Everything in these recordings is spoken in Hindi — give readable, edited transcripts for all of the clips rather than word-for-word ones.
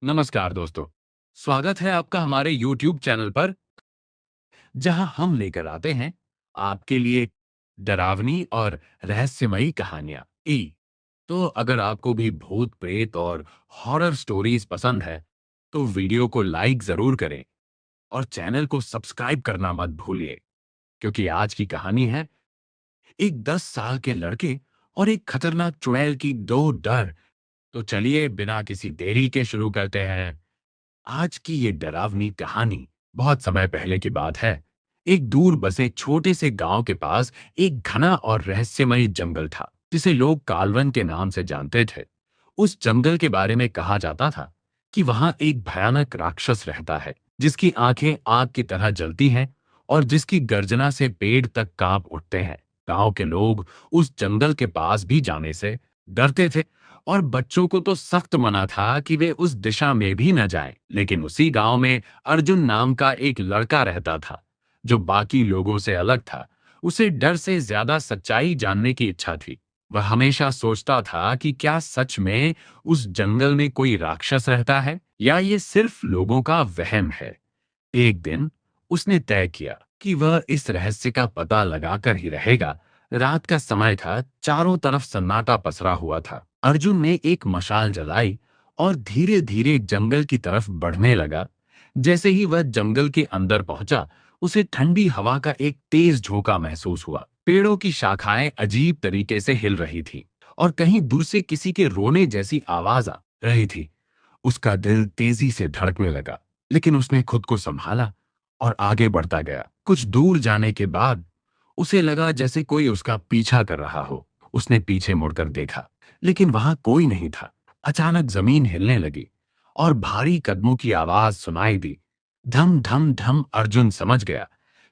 नमस्कार दोस्तों। स्वागत है आपका हमारे YouTube चैनल पर, जहां हम लेकर आते हैं आपके लिए डरावनी और रहस्यमयी कहानियां। तो अगर आपको भी भूत प्रेत और हॉरर स्टोरीज पसंद है तो वीडियो को लाइक जरूर करें और चैनल को सब्सक्राइब करना मत भूलिए, क्योंकि आज की कहानी है एक 10 साल के लड़के और एक खतरनाक चुड़ैल की दो डर। तो चलिए बिना किसी देरी के शुरू करते हैं। आज की ये डरावनी कहानी बहुत समय पहले की बात है। एक दूर बसे छोटे से गांव के पास एक घना और रहस्यमयी जंगल था, जिसे लोग कालवन के नाम से जानते थे। उस जंगल के बारे में कहा जाता था कि वहां एक भयानक राक्षस रहता है, जिसकी आंखें आग की तरह जलती हैं और जिसकी गर्जना से पेड़ तक कांप उठते हैं। गांव के लोग उस जंगल के पास भी जाने से डरते थे और बच्चों को तो सख्त मना था कि वे उस दिशा में भी न जाएं। लेकिन उसी गांव में अर्जुन नाम का एक लड़का रहता था, जो बाकी लोगों से अलग था। उसे डर से ज्यादा सच्चाई जानने की इच्छा थी। वह हमेशा सोचता था कि क्या सच में उस जंगल में कोई राक्षस रहता है या ये सिर्फ लोगों का वहम है। एक दिन उसने तय किया कि वह इस रहस्य का पता लगाकर ही रहेगा। रात का समय था, चारों तरफ सन्नाटा पसरा हुआ था। अर्जुन ने एक मशाल जलाई और धीरे धीरे जंगल की तरफ बढ़ने लगा। जैसे ही वह जंगल के अंदर पहुंचा, उसे ठंडी हवा का एक तेज झोंका महसूस हुआ। पेड़ों की शाखाएं अजीब तरीके से हिल रही थी और कहीं दूर से किसी के रोने जैसी आवाज आ रही थी। उसका दिल तेजी से धड़कने लगा, लेकिन उसने खुद को संभाला और आगे बढ़ता गया। कुछ दूर जाने के बाद उसे लगा जैसे कोई उसका पीछा कर रहा हो। उसने पीछे मुड़कर देखा, लेकिन वहां कोई नहीं था। अचानक जमीन हिलने लगी और भारी कदमों की आवाज सुनाई दी। धम धम धम। अर्जुन समझ गया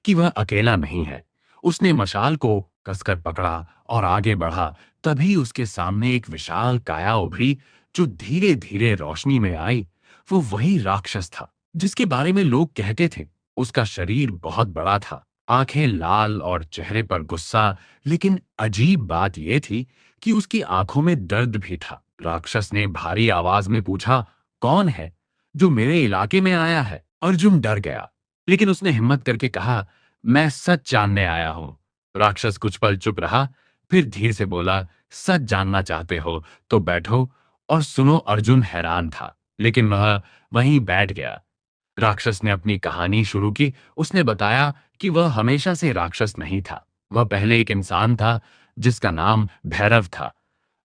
कि वह अकेला नहीं है। उसने मशाल को कसकर पकड़ा और आगे बढ़ा। तभी उसके सामने एक विशाल काया उभरी, जो धीरे धीरे रोशनी में आई। वो वही राक्षस था जिसके बारे में लोग कहते थे। उसका शरीर बहुत बड़ा था, आंखें लाल और चेहरे पर गुस्सा। लेकिन अजीब बात यह थी कि उसकी आंखों में दर्द भी था। राक्षस ने भारी आवाज में पूछा, कौन है जो मेरे इलाके में आया है? अर्जुन डर गया, लेकिन उसने हिम्मत करके कहा, मैं सच जानने आया हूं। राक्षस कुछ पल चुप रहा, फिर धीरे से बोला, सच जानना चाहते हो तो बैठो और सुनो। अर्जुन हैरान था, लेकिन वह वहीं बैठ गया। राक्षस ने अपनी कहानी शुरू की। उसने बताया कि वह हमेशा से राक्षस नहीं था। वह पहले एक इंसान था जिसका नाम भैरव था।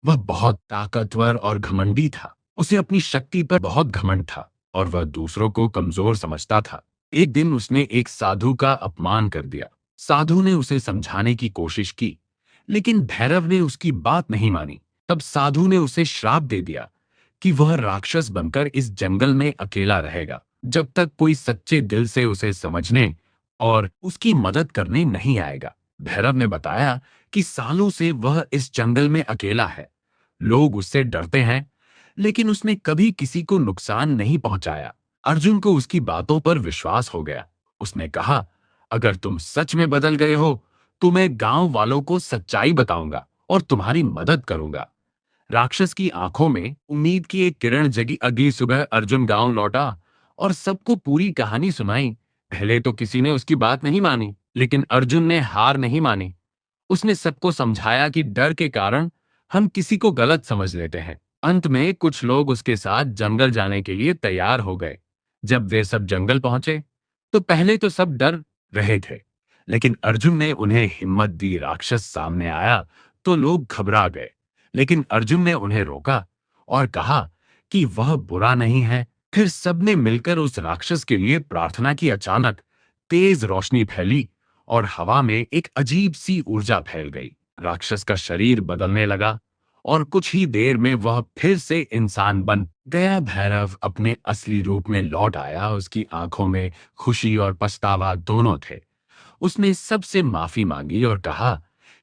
वह बहुत ताकतवर और घमंडी था। उसे अपनी शक्ति पर बहुत घमंड था और वह दूसरों को कमजोर समझता था। एक दिन उसने एक साधु का अपमान कर दिया। साधु ने उसे समझाने की कोशिश की, लेकिन भैरव ने उसकी बात नहीं मानी। तब साधु ने उसे श्राप दे दिया कि वह राक्षस बनकर इस जंगल में अकेला रहेगा, जब तक कोई सच्चे दिल से उसे समझने और उसकी मदद करने नहीं आएगा। भैरव ने बताया कि सालों से वह इस जंगल में अकेला है। लोग उससे डरते हैं, लेकिन उसने कभी किसी को नुकसान नहीं पहुंचाया। अर्जुन को उसकी बातों पर विश्वास हो गया। उसने कहा, अगर तुम सच में बदल गए हो तो मैं गांव वालों को सच्चाई बताऊंगा और तुम्हारी मदद करूंगा। राक्षस की आंखों में उम्मीद की एक किरण जगी। अगली सुबह अर्जुन गांव लौटा और सबको पूरी कहानी सुनाई। पहले तो किसी ने उसकी बात नहीं मानी, लेकिन अर्जुन ने हार नहीं मानी। उसने सबको समझाया कि डर के कारण हम किसी को गलत समझ लेते हैं। अंत में कुछ लोग उसके साथ जंगल जाने के लिए तैयार हो गए। जब वे सब जंगल पहुंचे तो पहले तो सब डर रहे थे, लेकिन अर्जुन ने उन्हें हिम्मत दी। राक्षस सामने आया तो लोग घबरा गए, लेकिन अर्जुन ने उन्हें रोका और कहा कि वह बुरा नहीं है। फिर सबने मिलकर उस राक्षस के लिए प्रार्थना की। अचानक तेज रोशनी फैली और हवा में एक अजीब सी ऊर्जा फैल गई। राक्षस का शरीर बदलने लगा और कुछ ही देर में वह फिर से इंसान बन गया। भैरव अपने असली रूप में लौट आया। उसकी आंखों में खुशी और पछतावा दोनों थे। उसने सबसे माफी मांगी और कहा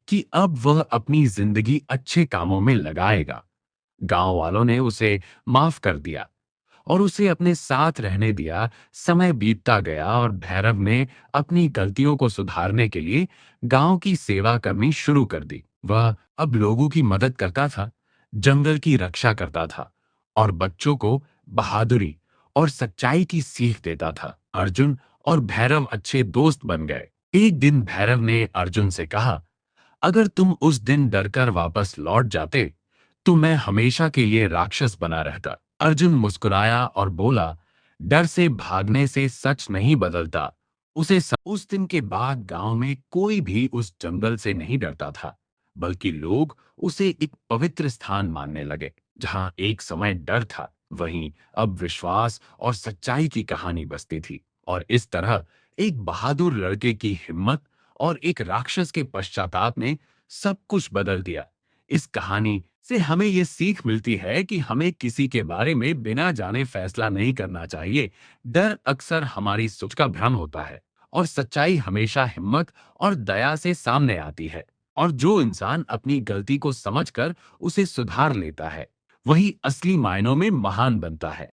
कि अब वह अपनी जिंदगी अच्छे कामों में लगाएगा। गांव वालों ने उसे माफ कर दिया और उसे अपने साथ रहने दिया। समय बीतता गया और भैरव ने अपनी गलतियों को सुधारने के लिए गांव की सेवा करनी शुरू कर दी। वह अब लोगों की मदद करता था, जंगल की रक्षा करता था और बच्चों को बहादुरी और सच्चाई की सीख देता था। अर्जुन और भैरव अच्छे दोस्त बन गए। एक दिन भैरव ने अर्जुन से कहा, अगर तुम उस दिन डरकर वापस लौट जाते तो मैं हमेशा के लिए राक्षस बना रहता। अर्जुन मुस्कुराया और बोला, डर से भागने से सच नहीं बदलता। उस दिन के बाद गांव में कोई भी उस जंगल से नहीं डरता था, बल्कि लोग उसे एक पवित्र स्थान मानने लगे। जहां एक समय डर था, वहीं अब विश्वास और सच्चाई की कहानी बसती थी। और इस तरह एक बहादुर लड़के की हिम्मत और एक राक्षस के पश्चाताप ने सब कुछ बदल दिया। इस कहानी से हमें ये सीख मिलती है कि हमें किसी के बारे में बिना जाने फैसला नहीं करना चाहिए। डर अक्सर हमारी सोच का भ्रम होता है, और सच्चाई हमेशा हिम्मत और दया से सामने आती है। और जो इंसान अपनी गलती को समझकर उसे सुधार लेता है, वही असली मायनों में महान बनता है।